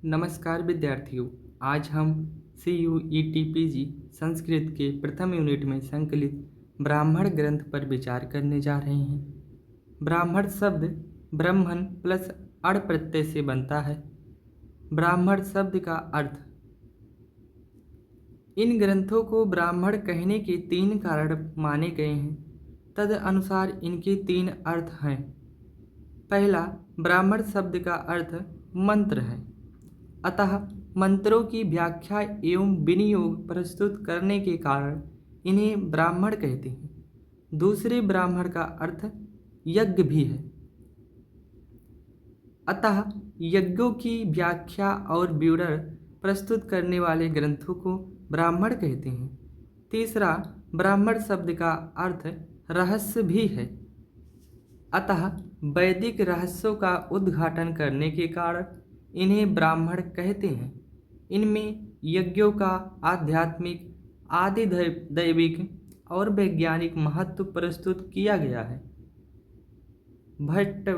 नमस्कार विद्यार्थियों। आज हम CUET-PG संस्कृत के प्रथम यूनिट में संकलित ब्राह्मण ग्रंथ पर विचार करने जा रहे हैं। ब्राह्मण शब्द ब्रह्मण प्लस अण प्रत्यय से बनता है। ब्राह्मण शब्द का अर्थ। इन ग्रंथों को ब्राह्मण कहने के 3 कारण माने गए हैं। तद अनुसार इनके 3 अर्थ हैं। पहला, ब्राह्मण शब्द का अर्थ मंत्र है, अतः मंत्रों की व्याख्या एवं विनियोग प्रस्तुत करने के कारण इन्हें ब्राह्मण कहते हैं। दूसरे, ब्राह्मण का अर्थ यज्ञ भी है, अतः यज्ञों की व्याख्या और विवरण प्रस्तुत करने वाले ग्रंथों को ब्राह्मण कहते हैं। तीसरा, ब्राह्मण शब्द का अर्थ रहस्य भी है, अतः वैदिक रहस्यों का उद्घाटन करने के कारण इन्हें ब्राह्मण कहते हैं। इनमें यज्ञों का आध्यात्मिक, आदि दैविक और वैज्ञानिक महत्व प्रस्तुत किया गया है। भट्ट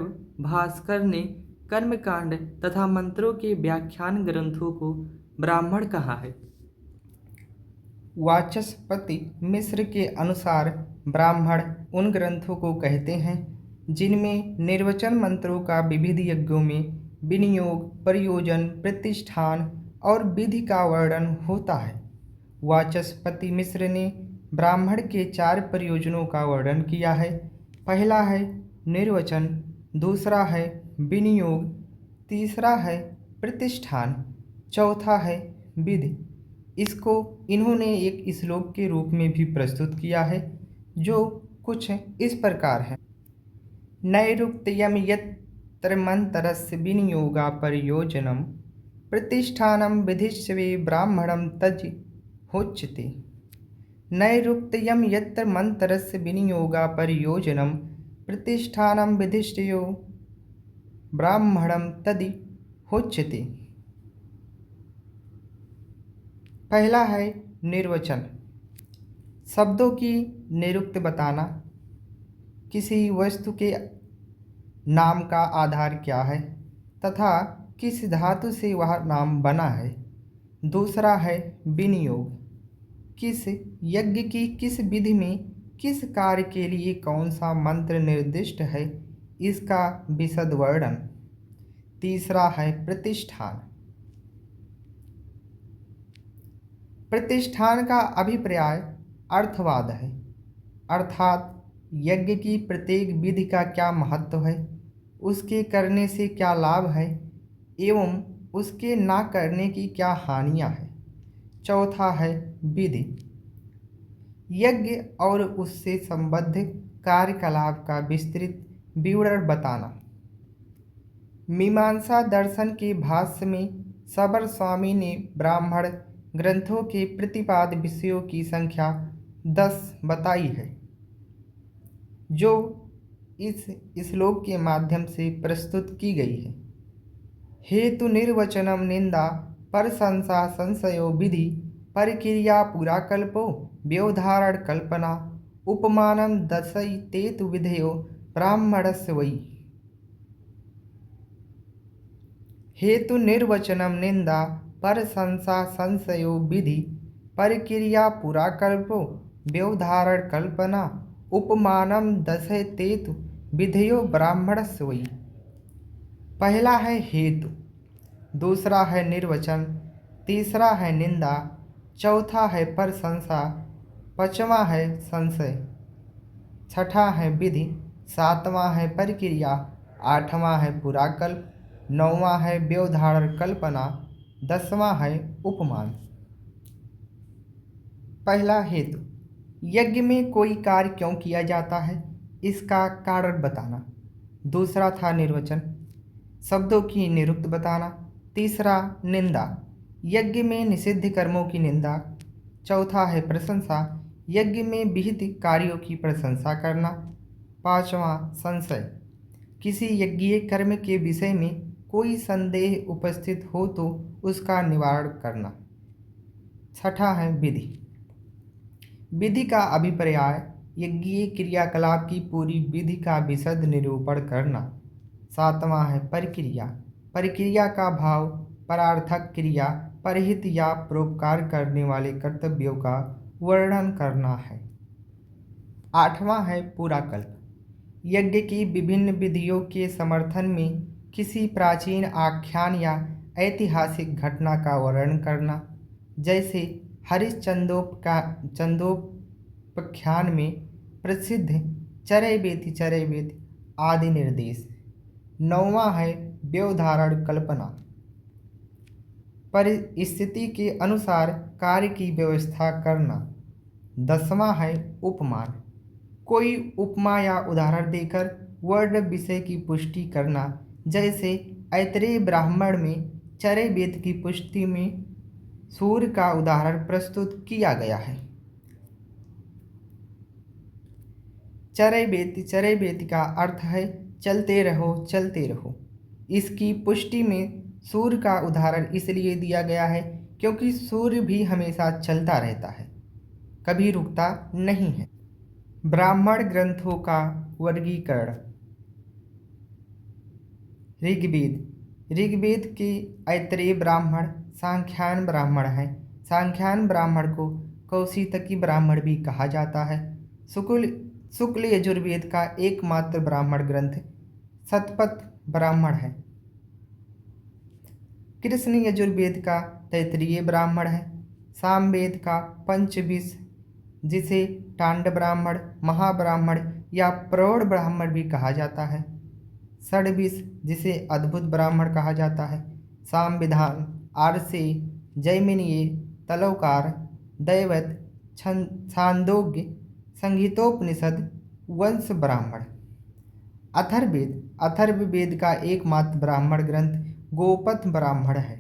भास्कर ने कर्मकांड तथा मंत्रों के व्याख्यान ग्रंथों को ब्राह्मण कहा है। वाचस्पति मिश्र के अनुसार ब्राह्मण उन ग्रंथों को कहते हैं जिनमें निर्वचन मंत्रों का विविध यज्ञों में विनियोग, प्रयोजन, प्रतिष्ठान और विधि का वर्णन होता है। वाचस्पति मिश्र ने ब्राह्मण के 4 प्रयोजनों का वर्णन किया है। पहला है निर्वचन, दूसरा है विनियोग, तीसरा है प्रतिष्ठान, चौथा है विधि। इसको इन्होंने एक श्लोक के रूप में भी प्रस्तुत किया है, जो कुछ इस प्रकार है। नैरुक्त्यम यत्र मंतरस्य विनियोगा प्रयोजनम प्रतिष्ठानम विधिष्वे ब्राह्मणम तज होच्यते। नैरुक्त्यम यत्र मंतरस्य विनियोगा प्रयोजनम प्रतिष्ठानम विधिष्यो ब्राह्मणम तदि होच्यते। पहला है निर्वचन, शब्दों की निरुक्त बताना, किसी वस्तु के नाम का आधार क्या है तथा किस धातु से वह नाम बना है। दूसरा है विनियोग, किस यज्ञ की किस विधि में किस कार्य के लिए कौन सा मंत्र निर्दिष्ट है, इसका विशद वर्णन। तीसरा है प्रतिष्ठान। प्रतिष्ठान का अभिप्राय अर्थवाद है, अर्थात यज्ञ की प्रत्येक विधि का क्या महत्व है, उसके करने से क्या लाभ है एवं उसके ना करने की क्या हानियां हैं। चौथा है विधि, यज्ञ और उससे संबद्ध कार्यकलाप का विस्तृत विवरण बताना। मीमांसा दर्शन के भाष्य में सबर स्वामी ने ब्राह्मण ग्रंथों के प्रतिपाद्य विषयों की संख्या 10 बताई है, जो इस श्लोक के माध्यम से प्रस्तुत की गई है। हेतु निर्वचनम निंदा प्रशंसा संशयो विधि परिक्रिया पुराकल्पो व्यवधारण कल्पना उपमानम दशयितेतु विधेयो ब्राह्मणस्य वै। हेतु निर्वचनम निंदा प्रशंसा संशयो विधि परिक्रिया पुराकल्पो व्यवधारण कल्पना उपमानम दशयतेतु विधेयो ब्राह्मणस्य वै। पहला है हेतु, दूसरा है निर्वचन, तीसरा है निंदा, चौथा है प्रशंसा, पांचवा है संशय, छठा है विधि, सातवां है प्रक्रिया, आठवां है पुराकल्प, नौवां है व्यवधारण कल्पना, 10वां है उपमान। पहला हेतु, यज्ञ में कोई कार्य क्यों किया जाता है, इसका कारण बताना। दूसरा था निर्वचन, शब्दों की निरुक्त बताना। तीसरा निंदा, यज्ञ में निषिद्ध कर्मों की निंदा। चौथा है प्रशंसा, यज्ञ में विहित कार्यों की प्रशंसा करना। पांचवा संशय, किसी यज्ञीय कर्म के विषय में कोई संदेह उपस्थित हो तो उसका निवारण करना। छठा है विधि, विधि का अभिप्राय यज्ञीय क्रियाकलाप की पूरी विधि का विशद निरूपण करना। सातवां है प्रक्रिया, प्रक्रिया का भाव परार्थक क्रिया, परहित या परोपकार करने वाले कर्तव्यों का वर्णन करना है। 8वां है पुराकल्प। यज्ञ की विभिन्न विधियों के समर्थन में किसी प्राचीन आख्यान या ऐतिहासिक घटना का वर्णन करना, जैसे चंदोपाख्यान में प्रसिद्ध चरैवेति चरैवेति आदि निर्देश। 9वां है व्यवधारण कल्पना। परिस्थिति के अनुसार कार्य की व्यवस्था करना। 10वां है उपमान। कोई उपमा या उदाहरण देकर वर्ण विषय की पुष्टि करना, जैसे ऐतरेय ब्राह्मण में चरैवेति की पुष्टि में सूर्य का उदाहरण प्रस्तुत किया गया है। चरैवेति चरैवेति का अर्थ है चलते रहो चलते रहो। इसकी पुष्टि में सूर्य का उदाहरण इसलिए दिया गया है क्योंकि सूर्य भी हमेशा चलता रहता है, कभी रुकता नहीं है। ब्राह्मण ग्रंथों का वर्गीकरण। ऋग्वेद के ऐतरेय ब्राह्मण सांख्यायन ब्राह्मण है। सांख्यायन ब्राह्मण को कौशितकी ब्राह्मण भी कहा जाता है। शुक्ल यजुर्वेद का एकमात्र ब्राह्मण ग्रंथ शतपथ ब्राह्मण है। कृष्ण यजुर्वेद का तैत्तिरीय ब्राह्मण है। सामवेद का पंचविंश, जिसे टांड ब्राह्मण, महाब्राह्मण या प्रौढ़ ब्राह्मण भी कहा जाता है। षड्विश, जिसे अद्भुत ब्राह्मण कहा जाता है। सामविधान, आर्षेय, जैमिनीय, तलौकार, दैवत, छांदोग्य, संहितोपनिषद, वंश ब्राह्मण। अथर्ववेद का एकमात्र ब्राह्मण ग्रंथ गोपथ ब्राह्मण है।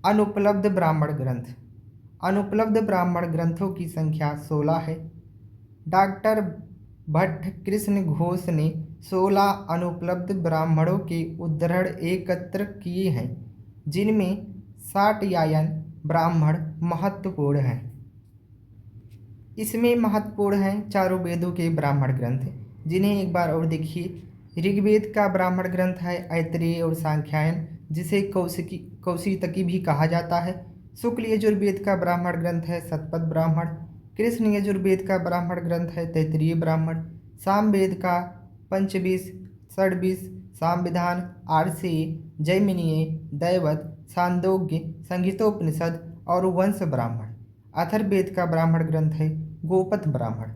अनुपलब्ध ब्राह्मण ग्रंथ। अनुपलब्ध ब्राह्मण ग्रंथों की संख्या 16 है। डॉक्टर भट्ट कृष्ण घोष ने 16 अनुपलब्ध ब्राह्मणों के उद्धरण एकत्र किए हैं, जिनमें शाटयायन ब्राह्मण महत्वपूर्ण हैं। इसमें महत्वपूर्ण हैं चारों वेदों के ब्राह्मण ग्रंथ, जिन्हें एक बार और देखिए। ऋग्वेद का ब्राह्मण ग्रंथ है ऐतरेय और सांख्यायन, जिसे कौशितकी भी कहा जाता है। शुक्ल यजुर्वेद का ब्राह्मण ग्रंथ है शतपथ ब्राह्मण। कृष्ण यजुर्वेद का ब्राह्मण ग्रंथ है तैत्तिरीय ब्राह्मण। सामवेद का पंचविंश, षड्विश, सामविधान, आर्षेय, जैमिनीय, दैवत, छांदोग्य, संहितोपनिषद और वंश ब्राह्मण। अथर्ववेद का ब्राह्मण ग्रंथ है गोपथ ब्राह्मण।